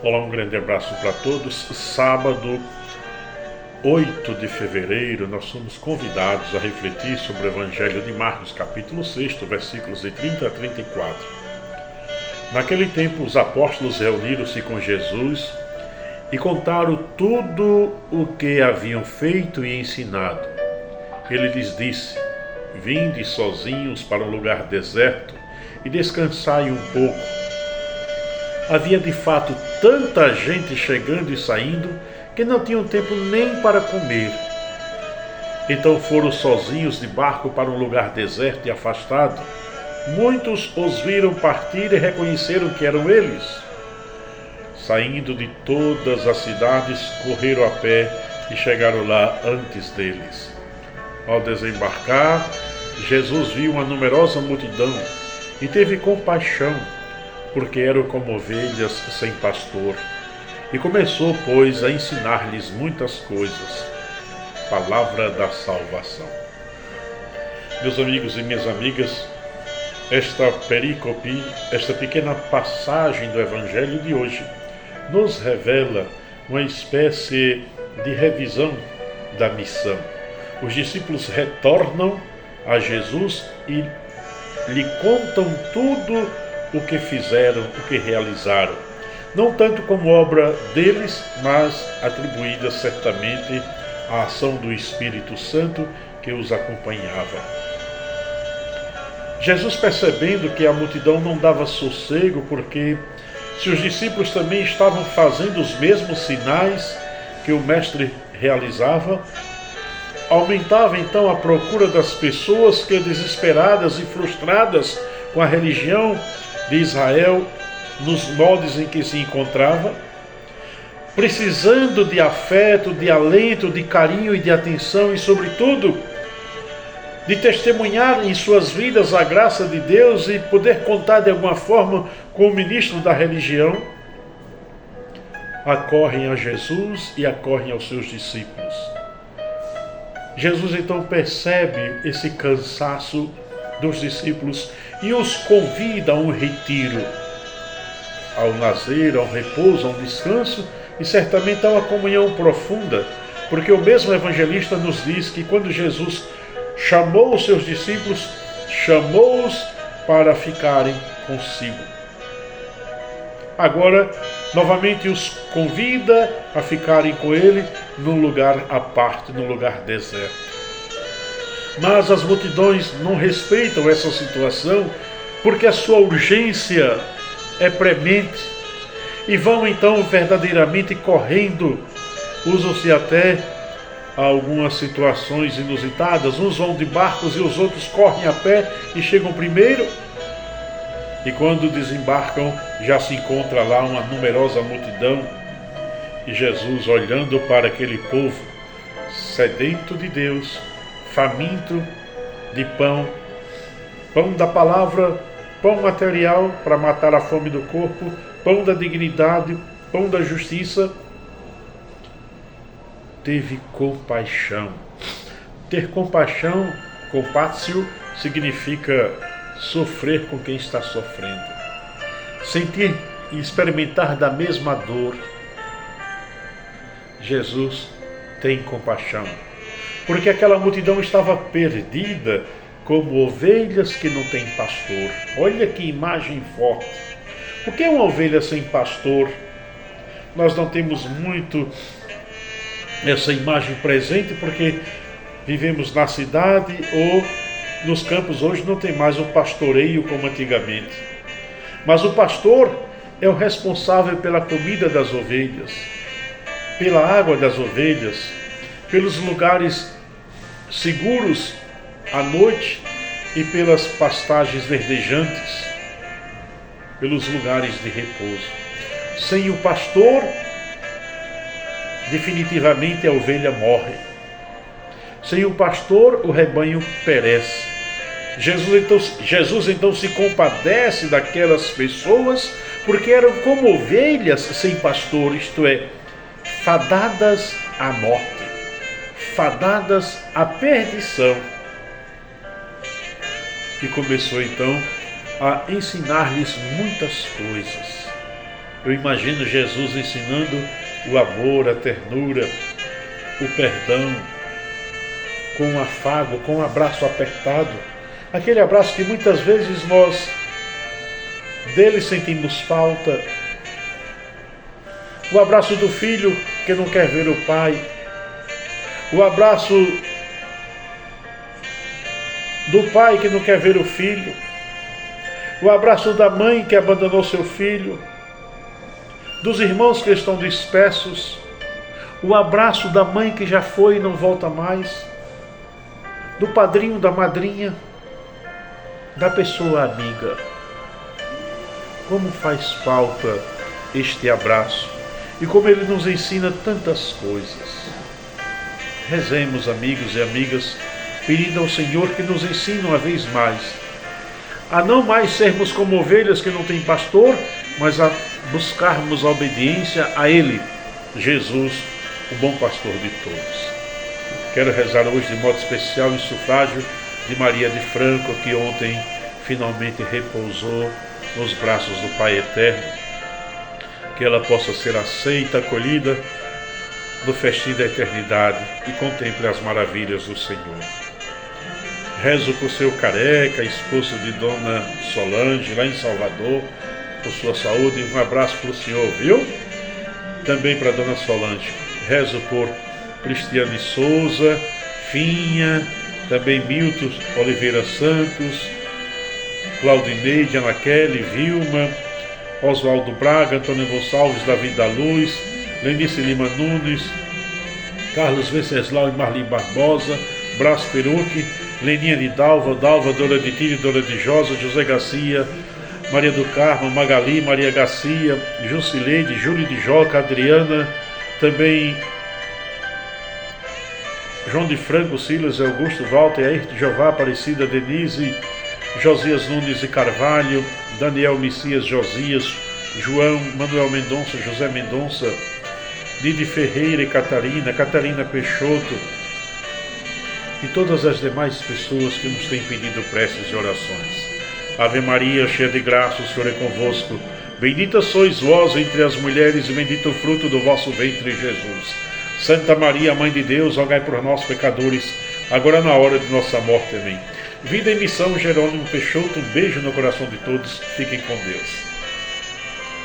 Olá, um grande abraço para todos. Sábado, 8 de fevereiro, nós somos convidados a refletir sobre o Evangelho de Marcos, capítulo 6, versículos de 30 a 34. Naquele tempo, os apóstolos reuniram-se com Jesus e contaram tudo o que haviam feito e ensinado. Ele lhes disse: vinde sozinhos para um lugar deserto e descansai um pouco. Havia de fato tanta gente chegando e saindo que não tinham tempo nem para comer. Então foram sozinhos de barco para um lugar deserto e afastado. Muitos os viram partir e reconheceram que eram eles. Saindo de todas as cidades, correram a pé e chegaram lá antes deles. Ao desembarcar, Jesus viu uma numerosa multidão e teve compaixão, porque eram como ovelhas sem pastor. E começou, pois, a ensinar-lhes muitas coisas. Palavra da salvação. Meus amigos e minhas amigas, esta perícope, esta pequena passagem do Evangelho de hoje, nos revela uma espécie de revisão da missão. Os discípulos retornam a Jesus e lhe contam tudo o que fizeram, o que realizaram, não tanto como obra deles, mas atribuída certamente à ação do Espírito Santo que os acompanhava. Jesus, percebendo que a multidão não dava sossego, porque se os discípulos também estavam fazendo os mesmos sinais que o Mestre realizava, aumentava então a procura das pessoas que, desesperadas e frustradas com a religião de Israel, nos moldes em que se encontrava, precisando de afeto, de alento, de carinho e de atenção e, sobretudo, de testemunhar em suas vidas a graça de Deus e poder contar de alguma forma com o ministro da religião, acorrem a Jesus e acorrem aos seus discípulos. Jesus então percebe esse cansaço dos discípulos e os convida a um retiro, ao lazer, ao repouso, ao descanso e certamente a uma comunhão profunda, porque o mesmo evangelista nos diz que quando Jesus chamou os seus discípulos, chamou-os para ficarem consigo. Agora, novamente os convida a ficarem com ele num lugar à parte, num lugar deserto. Mas as multidões não respeitam essa situação porque a sua urgência é premente e vão então verdadeiramente correndo. Usam-se até algumas situações inusitadas. Uns vão de barcos e os outros correm a pé e chegam primeiro. E quando desembarcam, já se encontra lá uma numerosa multidão. E Jesus, olhando para aquele povo sedento de Deus, faminto de pão, pão da palavra, pão material para matar a fome do corpo, pão da dignidade, pão da justiça, teve compaixão. Ter compaixão, compatio, significa sofrer com quem está sofrendo, sentir e experimentar da mesma dor. Jesus tem compaixão, porque aquela multidão estava perdida como ovelhas que não têm pastor. Olha que imagem forte. O que é uma ovelha sem pastor? Nós não temos muito essa imagem presente porque vivemos na cidade ou nos campos. Hoje não tem mais o pastoreio como antigamente. Mas o pastor é o responsável pela comida das ovelhas, pela água das ovelhas, pelos lugares seguros à noite e pelas pastagens verdejantes, pelos lugares de repouso. Sem o pastor, definitivamente a ovelha morre. Sem o pastor, o rebanho perece. Jesus então se compadece daquelas pessoas porque eram como ovelhas sem pastor, isto é, fadadas à morte, fadadas à perdição. E começou então a ensinar-lhes muitas coisas. Eu imagino Jesus ensinando o amor, a ternura, o perdão, com um afago, com um abraço apertado. Aquele abraço que muitas vezes nós dele sentimos falta. O abraço do filho que não quer ver o pai. O abraço do pai que não quer ver o filho. O abraço da mãe que abandonou seu filho. Dos irmãos que estão dispersos. O abraço da mãe que já foi e não volta mais. Do padrinho, da madrinha. Da pessoa amiga. Como faz falta este abraço. E como ele nos ensina tantas coisas. Rezemos, amigos e amigas, pedindo ao Senhor que nos ensine uma vez mais a não mais sermos como ovelhas que não têm pastor, mas a buscarmos a obediência a Ele, Jesus, o bom pastor de todos. Quero rezar hoje de modo especial em sufrágio de Maria de Franco, que ontem finalmente repousou nos braços do Pai Eterno. Que ela possa ser aceita, acolhida no festim da eternidade e contemple as maravilhas do Senhor. Rezo por seu Careca, esposo de Dona Solange, lá em Salvador, por sua saúde. Um abraço para o senhor, viu? Também para Dona Solange. Rezo por Cristiane Souza, Finha, também Milton Oliveira Santos, Claudineide, Ana Kelly, Vilma, Oswaldo Braga, Antônio Gonçalves, Davi da Luz, Lenice Lima Nunes, Carlos Venceslau e Marlim Barbosa, Brás Peruque, Leninha de Dalva, Dora de Tire, Dora de Josa, José Garcia, Maria do Carmo, Magali, Maria Garcia, Jusileide, Júlio de Joca, Adriana, também João de Franco, Silas, Augusto, Walter, Ayrton, Jeová, Aparecida, Denise, Josias Nunes e Carvalho, Daniel Messias, Josias, João, Manuel Mendonça, José Mendonça, Didi Ferreira e Catarina Peixoto, e todas as demais pessoas que nos têm pedido preces e orações. Ave Maria, cheia de graça, o Senhor é convosco. Bendita sois vós entre as mulheres, e bendito o fruto do vosso ventre, Jesus. Santa Maria, Mãe de Deus, rogai por nós, pecadores, agora na hora de nossa morte. Amém. Vida em missão, Jerônimo Peixoto. Um beijo no coração de todos. Fiquem com Deus.